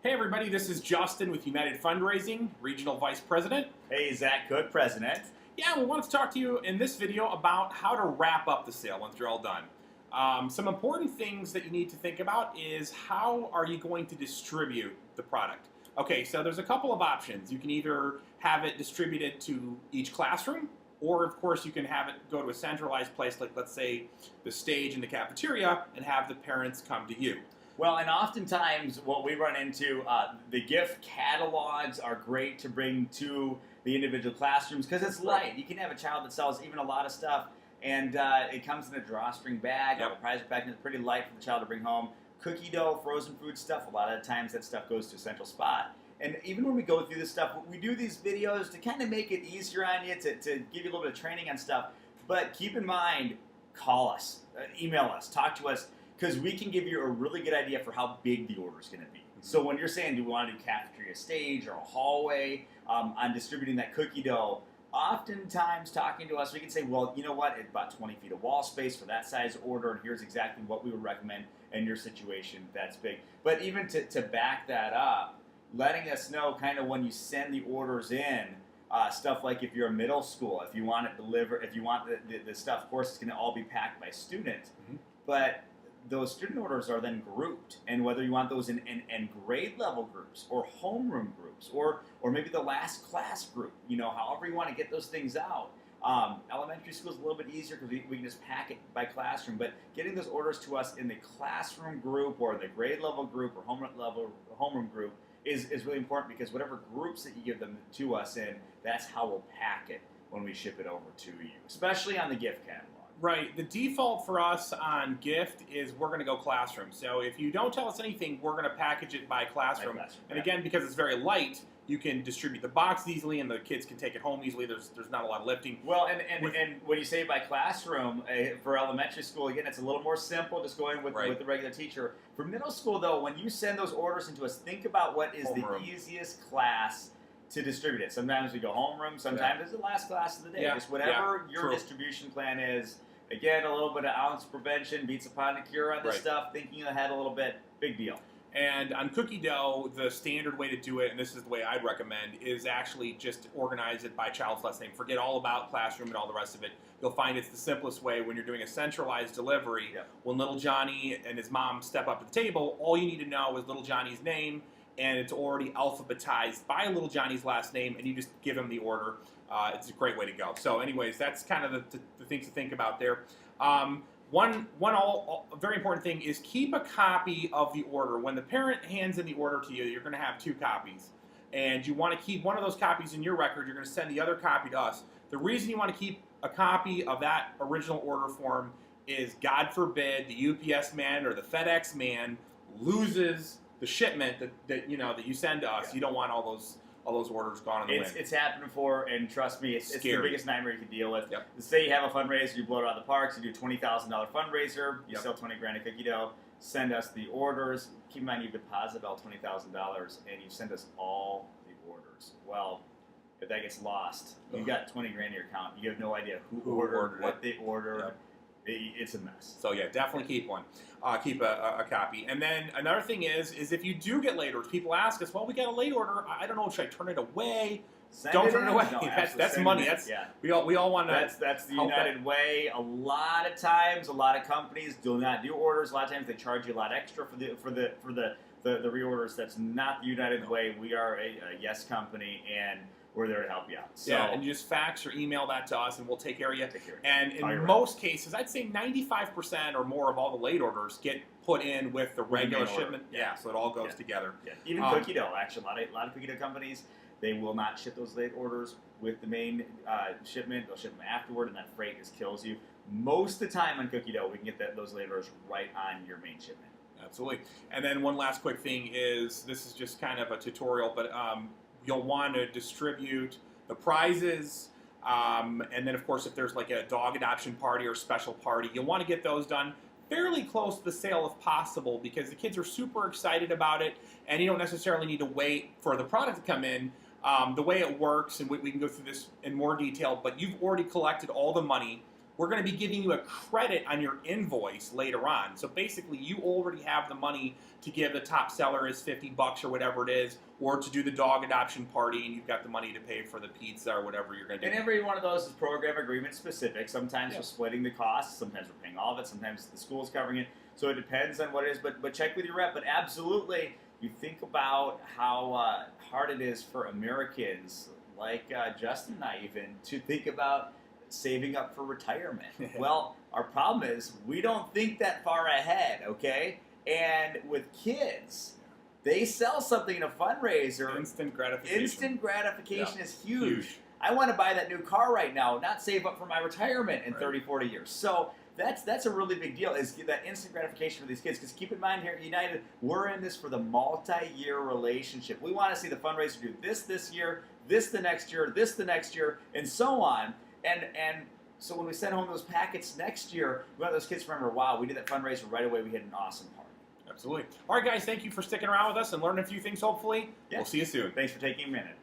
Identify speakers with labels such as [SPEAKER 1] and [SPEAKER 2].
[SPEAKER 1] Hey everybody, this is Justin with United Fundraising, Regional Vice President.
[SPEAKER 2] Hey, Zach Cook, President.
[SPEAKER 1] Yeah, we wanted to talk to you in this video about how to wrap up the sale once you're all done. Some important things that you need to think about is how are you going to distribute the product? Okay, so there's a couple of options. You can either have it distributed to each classroom, or of course you can have it go to a centralized place like, let's say, the stage in the cafeteria and have the parents come to you.
[SPEAKER 2] Well, and oftentimes what we run into, the gift catalogs are great to bring to the individual classrooms because it's light. You can have a child that sells even a lot of stuff, and it comes in a drawstring bag or a prize pack, and it's pretty light for the child to bring home. Cookie dough, frozen food stuff, a lot of the times that stuff goes to a central spot. And even when we go through this stuff, we do these videos to kind of make it easier on you, to give you a little bit of training on stuff. But keep in mind, call us, email us, talk to us, because we can give you a really good idea for how big the order is going to be. So when you're saying, do we want to do cafeteria stage or a hallway on distributing that cookie dough, oftentimes talking to us, we can say, well, you know what, it's about 20 feet of wall space for that size order, and here's exactly what we would recommend in your situation that's big. But even to back that up, letting us know kind of when you send the orders in, stuff like if you're a middle school, if you want it delivered, if you want the stuff, of course, it's going to all be packed by students. But those student orders are then grouped, and whether you want those in grade level groups or homeroom groups or maybe the last class group, however you want to get those things out. Elementary school is a little bit easier because we can just pack it by classroom, but getting those orders to us in the classroom group or the grade level group or homeroom group is really important, because whatever groups that you give them to us in, that's how we'll pack it when we ship it over to you, especially on the gift catalog.
[SPEAKER 1] Right. The default for us on gift is we're going to go classroom. So if you don't tell us anything, we're going to package it by classroom. And again, because it's very light, you can distribute the box easily, and the kids can take it home easily. There's not a lot of lifting.
[SPEAKER 2] Well, and when you say by classroom, for elementary school, again, it's a little more simple, just going with the regular teacher. For middle school, though, when you send those orders into us, think about what is the easiest class to distribute it. Sometimes we go homeroom, sometimes it's the last class of the day. Just whatever your distribution plan is. Again, a little bit of ounce prevention beats upon the cure on this stuff. Thinking ahead a little bit, big deal.
[SPEAKER 1] And on cookie dough, the standard way to do it, and this is the way I'd recommend, is actually just organize it by child's last name. Forget all about classroom and all the rest of it. You'll find it's the simplest way when you're doing a centralized delivery. When little Johnny and his mom step up to the table, all you need to know is little Johnny's name, and it's already alphabetized by little Johnny's last name, and you just give him the order. It's a great way to go. So anyways, that's kind of the things to think about there. One very important thing is keep a copy of the order. When the parent hands in the order to you, you're going to have 2 copies. And you want to keep one of those copies in your record. You're going to send the other copy to us. The reason you want to keep a copy of that original order form is, God forbid, the UPS man or the FedEx man loses the shipment that you send to us. You don't want all those orders gone in the wind.
[SPEAKER 2] It's happened before, and trust me, it's the biggest nightmare you can deal with.
[SPEAKER 1] Say
[SPEAKER 2] you have a fundraiser, you blow it out of the parks, you do a $20,000 fundraiser, you sell 20 grand of cookie dough, send us the orders. Keep in mind you deposit about $20,000, and you send us all the orders. Well, if that gets lost, you've got 20 grand in your account. You have no idea who ordered what they ordered. It's a mess.
[SPEAKER 1] So yeah, definitely keep one. Keep a copy. And then another thing is if you do get late orders, people ask us, well, we got a late order. I don't know, should I turn it away? Don't turn it away.
[SPEAKER 2] No,
[SPEAKER 1] that's money. We all want to.
[SPEAKER 2] That's the United way. A lot of times, a lot of companies do not do orders. A lot of times they charge you a lot extra for the reorders. That's not the United way. We are a yes company, and we're there to help you out. So,
[SPEAKER 1] and you just fax or email that to us, and we'll take care of you. And in most cases, I'd say 95% or more of all the late orders get put in with the regular shipment. So it all goes together.
[SPEAKER 2] Even cookie dough, actually, a lot of cookie dough companies, they will not ship those late orders with the main shipment. They'll ship them afterward, and that freight just kills you. Most of the time on cookie dough, we can get those late orders right on your main shipment.
[SPEAKER 1] Absolutely. And then one last quick thing is, this is just kind of a tutorial, but you'll want to distribute the prizes, and then of course if there's like a dog adoption party or special party, you'll want to get those done fairly close to the sale if possible, because the kids are super excited about it, and you don't necessarily need to wait for the product to come in. The way it works, and we can go through this in more detail, but you've already collected all the money we're going to be giving you a credit on your invoice later on. So basically, you already have the money to give the top seller is $50 or whatever it is, or to do the dog adoption party, and you've got the money to pay for the pizza or whatever you're going to do.
[SPEAKER 2] And every one of those is program agreement specific. Sometimes
[SPEAKER 1] Yeah.
[SPEAKER 2] we're splitting the costs. Sometimes we're paying all of it. Sometimes the school's covering it. So it depends on what it is. But check with your rep. But absolutely, you think about how hard it is for Americans like Justin and I even to think about saving up for retirement. Well, our problem is we don't think that far ahead, okay? And with kids, they sell something in a fundraiser.
[SPEAKER 1] Instant gratification.
[SPEAKER 2] Instant gratification
[SPEAKER 1] Yeah.
[SPEAKER 2] is huge.
[SPEAKER 1] Huge.
[SPEAKER 2] I want to buy that new car right now, not save up for my retirement in
[SPEAKER 1] Right.
[SPEAKER 2] 30, 40 years. So that's a really big deal, is that instant gratification for these kids. Because keep in mind here at United, we're in this for the multi-year relationship. We want to see the fundraiser do this year, this the next year, this the next year, and so on. And so when we send home those packets next year, we want those kids to remember, wow, we did that fundraiser right away. We had an awesome party.
[SPEAKER 1] Absolutely. All right, guys, thank you for sticking around with us and learning a few things, hopefully.
[SPEAKER 2] Yeah.
[SPEAKER 1] We'll see you soon.
[SPEAKER 2] Thanks for taking a minute.